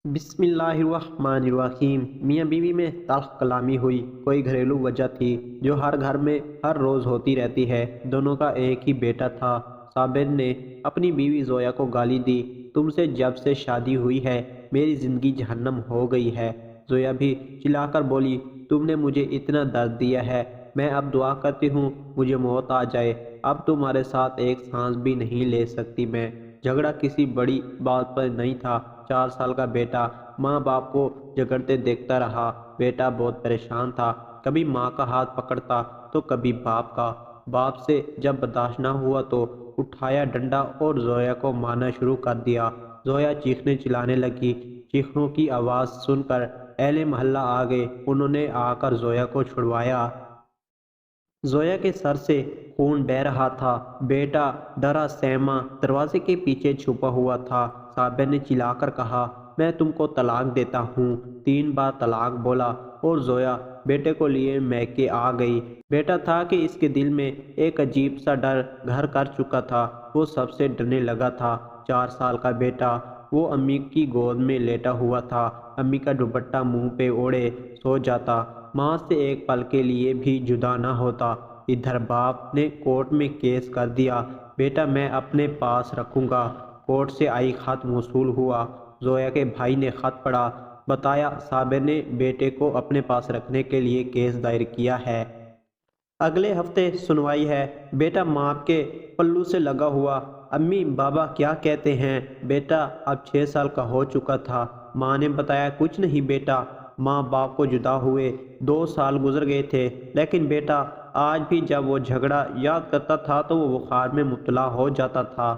بسم اللہ الرحمن الرحیم۔ میاں بیوی میں تلخ کلامی ہوئی۔ کوئی گھریلو وجہ تھی جو ہر گھر میں ہر روز ہوتی رہتی ہے۔ دونوں کا ایک ہی بیٹا تھا۔ صابر نے اپنی بیوی زویا کو گالی دی، تم سے جب سے شادی ہوئی ہے میری زندگی جہنم ہو گئی ہے۔ زویا بھی چلا کر بولی، تم نے مجھے اتنا درد دیا ہے، میں اب دعا کرتی ہوں مجھے موت آ جائے، اب تمہارے ساتھ ایک سانس بھی نہیں لے سکتی میں۔ جھگڑا کسی بڑی بات پر نہیں تھا۔ 4 سال کا بیٹا ماں باپ کو جھگڑتے دیکھتا رہا۔ بیٹا بہت پریشان تھا، کبھی ماں کا ہاتھ پکڑتا تو کبھی باپ کا۔ باپ سے جب برداشت نہ ہوا تو اٹھایا ڈنڈا اور زویا کو مارنا شروع کر دیا۔ زویا چیخنے چلانے لگی۔ چیخنوں کی آواز سن کر اہل محلہ آ گئے، انہوں نے آ کر زویا کو چھڑوایا۔ زویا کے سر سے خون بہہ رہا تھا۔ بیٹا ڈرا سہما دروازے کے پیچھے چھپا ہوا تھا۔ صابر نے چلا کر کہا، میں تم کو طلاق دیتا ہوں۔ 3 بار طلاق بولا اور زویا بیٹے کو لیے میکے آ گئی۔ بیٹا تھا کہ اس کے دل میں ایک عجیب سا ڈر گھر کر چکا تھا، وہ سب سے ڈرنے لگا تھا۔ 4 سال کا بیٹا وہ امی کی گود میں لیٹا ہوا تھا، امی کا دوپٹہ منہ پہ اوڑھے سو جاتا، ماں سے ایک پل کے لیے بھی جدا نہ ہوتا۔ ادھر باپ نے کورٹ میں کیس کر دیا، بیٹا میں اپنے پاس رکھوں گا۔ کورٹ سے آئی خط موصول ہوا۔ زویا کے بھائی نے خط پڑھا، بتایا صابر نے بیٹے کو اپنے پاس رکھنے کے لیے کیس دائر کیا ہے۔ اگلے ہفتے سنوائی ہے۔ بیٹا ماں کے پلو سے لگا ہوا، امی بابا کیا کہتے ہیں؟ بیٹا اب 6 سال کا ہو چکا تھا۔ ماں نے بتایا، کچھ نہیں بیٹا، ماں باپ کو جدا ہوئے 2 سال گزر گئے تھے، لیکن بیٹا آج بھی جب وہ جھگڑا یاد کرتا تھا تو وہ بخار میں مبتلا ہو جاتا تھا۔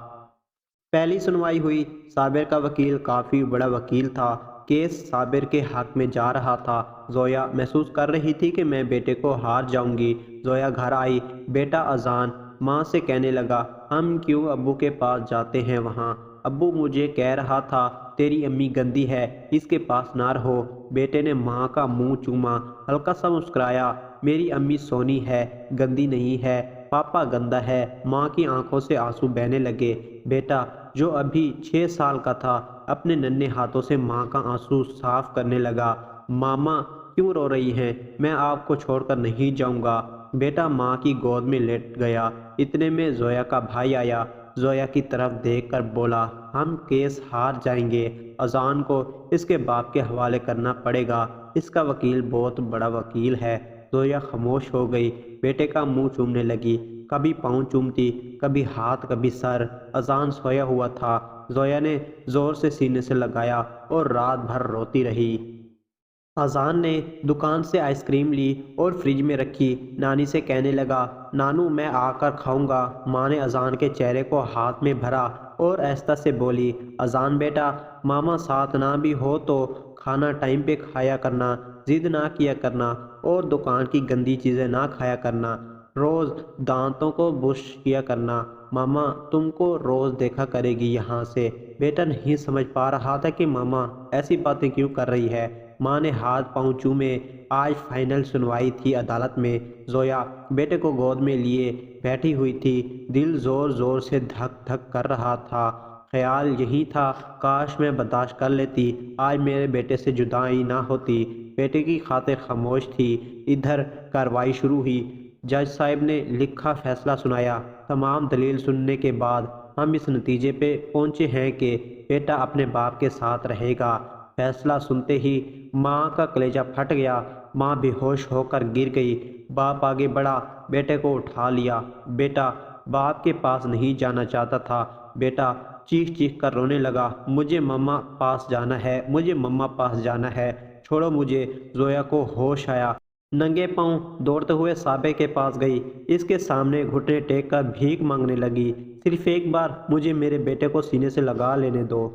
پہلی سنوائی ہوئی۔ صابر کا وکیل کافی بڑا وکیل تھا، کیس صابر کے حق میں جا رہا تھا۔ زویا محسوس کر رہی تھی کہ میں بیٹے کو ہار جاؤں گی۔ زویا گھر آئی، بیٹا اذان۔ ماں سے کہنے لگا، ہم کیوں ابو کے پاس جاتے ہیں وہاں؟ ابو مجھے کہہ رہا تھا تیری امی گندی ہے، اس کے پاس نہ رہو۔ بیٹے نے ماں کا منہ چوما، ہلکا سا مسکرایا، میری امی سونی ہے، گندی نہیں ہے، پاپا گندا ہے۔ ماں کی آنکھوں سے آنسو بہنے لگے۔ بیٹا جو ابھی 6 سال کا تھا اپنے ننھے ہاتھوں سے ماں کا آنسو صاف کرنے لگا۔ ماما کیوں رو رہی ہیں؟ میں آپ کو چھوڑ کر نہیں جاؤں گا۔ بیٹا ماں کی گود میں لیٹ گیا۔ اتنے میں زویا کا بھائی آیا، زویا کی طرف دیکھ کر بولا، ہم کیس ہار جائیں گے، اذان کو اس کے باپ کے حوالے کرنا پڑے گا، اس کا وکیل بہت بڑا وکیل ہے۔ زویا خاموش ہو گئی، بیٹے کا منہ چومنے لگی، کبھی پاؤں چومتی، کبھی ہاتھ، کبھی سر۔ اذان سویا ہوا تھا، زویا نے زور سے سینے سے لگایا اور رات بھر روتی رہی۔ اذان نے دکان سے آئس کریم لی اور فریج میں رکھی۔ نانی سے کہنے لگا، نانو میں آ کر کھاؤں گا۔ ماں نے اذان کے چہرے کو ہاتھ میں بھرا اور آہستہ سے بولی، اذان بیٹا، ماما ساتھ نہ بھی ہو تو کھانا ٹائم پہ کھایا کرنا، ضد نہ کیا کرنا اور دکان کی گندی چیزیں نہ کھایا کرنا، روز دانتوں کو برش کیا کرنا، ماما تم کو روز دیکھا کرے گی یہاں سے۔ بیٹا نہیں سمجھ پا رہا تھا کہ ماما ایسی باتیں کیوں کر رہی ہے۔ ماں نے ہاتھ پاؤں چومے۔ آج فائنل سنوائی تھی عدالت میں۔ زویا بیٹے کو گود میں لیے بیٹھی ہوئی تھی، دل زور زور سے دھک دھک کر رہا تھا۔ خیال یہی تھا، کاش میں برداشت کر لیتی، آج میرے بیٹے سے جدائی نہ ہوتی۔ بیٹے کی خاطر خاموش تھی۔ ادھر کارروائی شروع ہوئی۔ جج صاحب نے لکھا فیصلہ سنایا، تمام دلیل سننے کے بعد ہم اس نتیجے پہ پہنچے ہیں کہ بیٹا اپنے باپ کے ساتھ رہے گا۔ فیصلہ سنتے ہی ماں کا کلیجہ پھٹ گیا، ماں بے ہوش ہو کر گر گئی۔ باپ آگے بڑھا، بیٹے کو اٹھا لیا۔ بیٹا باپ کے پاس نہیں جانا چاہتا تھا۔ بیٹا چیخ چیخ کر رونے لگا، مجھے مما پاس جانا ہے، مجھے مما پاس جانا ہے، چھوڑو مجھے۔ زویا کو ہوش آیا، ننگے پاؤں دوڑتے ہوئے صابر کے پاس گئی، اس کے سامنے گھٹنے ٹیک کر بھیک مانگنے لگی، صرف ایک بار مجھے میرے بیٹے کو سینے سے لگا لینے دو۔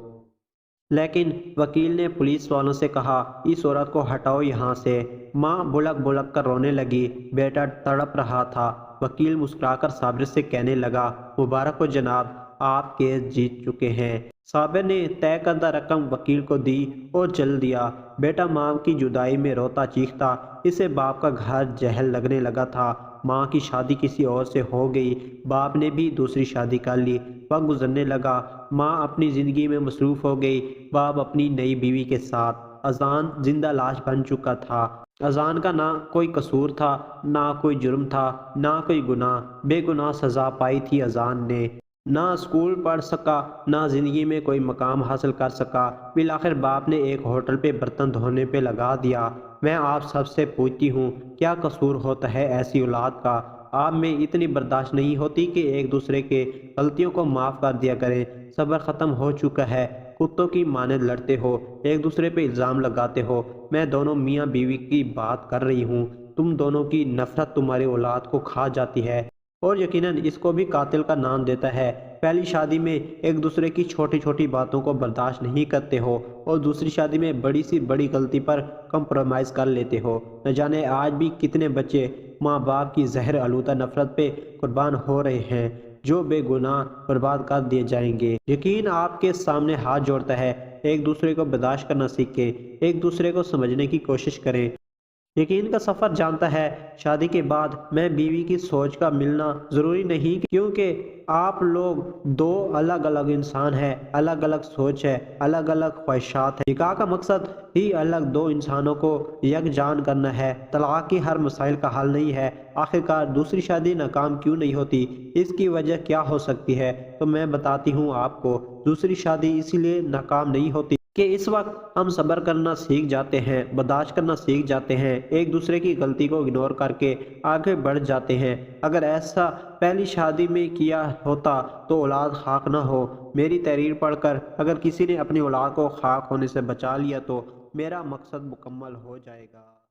لیکن وکیل نے پولیس والوں سے کہا، اس عورت کو ہٹاؤ یہاں سے۔ ماں بلک بلک کر رونے لگی، بیٹا تڑپ رہا تھا۔ وکیل مسکرا کر صابر سے کہنے لگا، مبارک ہو جناب، آپ کیس جیت چکے ہیں۔ صابر نے طے کردہ رقم وکیل کو دی اور چل دیا۔ بیٹا ماں کی جدائی میں روتا چیختا، اسے باپ کا گھر جہل لگنے لگا تھا۔ ماں کی شادی کسی اور سے ہو گئی، باپ نے بھی دوسری شادی کر لی، وقت گزرنے لگا، ماں اپنی زندگی میں مصروف ہو گئی، باپ اپنی نئی بیوی کے ساتھ۔ اذان زندہ لاش بن چکا تھا۔ اذان کا نہ کوئی قصور تھا، نہ کوئی جرم تھا، نہ کوئی گناہ، بے گناہ سزا پائی تھی اذان نے۔ نہ اسکول پڑھ سکا، نہ زندگی میں کوئی مقام حاصل کر سکا، بالآخر باپ نے ایک ہوٹل پہ برتن دھونے پہ لگا دیا۔ میں آپ سب سے پوچھتی ہوں، کیا قصور ہوتا ہے ایسی اولاد کا؟ آپ میں اتنی برداشت نہیں ہوتی کہ ایک دوسرے کے غلطیوں کو معاف کر دیا کریں؟ صبر ختم ہو چکا ہے، کتوں کی مانند لڑتے ہو، ایک دوسرے پہ الزام لگاتے ہو۔ میں دونوں میاں بیوی کی بات کر رہی ہوں، تم دونوں کی نفرت تمہاری اولاد کو کھا جاتی ہے اور یقیناً اس کو بھی قاتل کا نام دیتا ہے۔ پہلی شادی میں ایک دوسرے کی چھوٹی چھوٹی باتوں کو برداشت نہیں کرتے ہو اور دوسری شادی میں بڑی سی بڑی غلطی پر کمپرومائز کر لیتے ہو۔ نہ جانے آج بھی کتنے بچے ماں باپ کی زہر آلودہ نفرت پہ قربان ہو رہے ہیں، جو بے گناہ برباد کر دیے جائیں گے۔ یقین آپ کے سامنے ہاتھ جوڑتا ہے، ایک دوسرے کو برداشت کرنا سیکھیں، ایک دوسرے کو سمجھنے کی کوشش کریں۔ یقین کا سفر جانتا ہے، شادی کے بعد میں بیوی کی سوچ کا ملنا ضروری نہیں، کیونکہ آپ لوگ دو الگ الگ انسان ہیں، الگ الگ سوچ ہے، الگ الگ خواہشات ہیں۔ نکاح کا مقصد ہی الگ دو انسانوں کو یکجان کرنا ہے، طلاق کی ہر مسائل کا حل نہیں ہے۔ آخرکار دوسری شادی ناکام کیوں نہیں ہوتی؟ اس کی وجہ کیا ہو سکتی ہے؟ تو میں بتاتی ہوں آپ کو، دوسری شادی اسی لیے ناکام نہیں ہوتی کہ اس وقت ہم صبر کرنا سیکھ جاتے ہیں، برداشت کرنا سیکھ جاتے ہیں، ایک دوسرے کی غلطی کو اگنور کر کے آگے بڑھ جاتے ہیں۔ اگر ایسا پہلی شادی میں کیا ہوتا تو اولاد خاک نہ ہو۔ میری تحریر پڑھ کر اگر کسی نے اپنی اولاد کو خاک ہونے سے بچا لیا تو میرا مقصد مکمل ہو جائے گا۔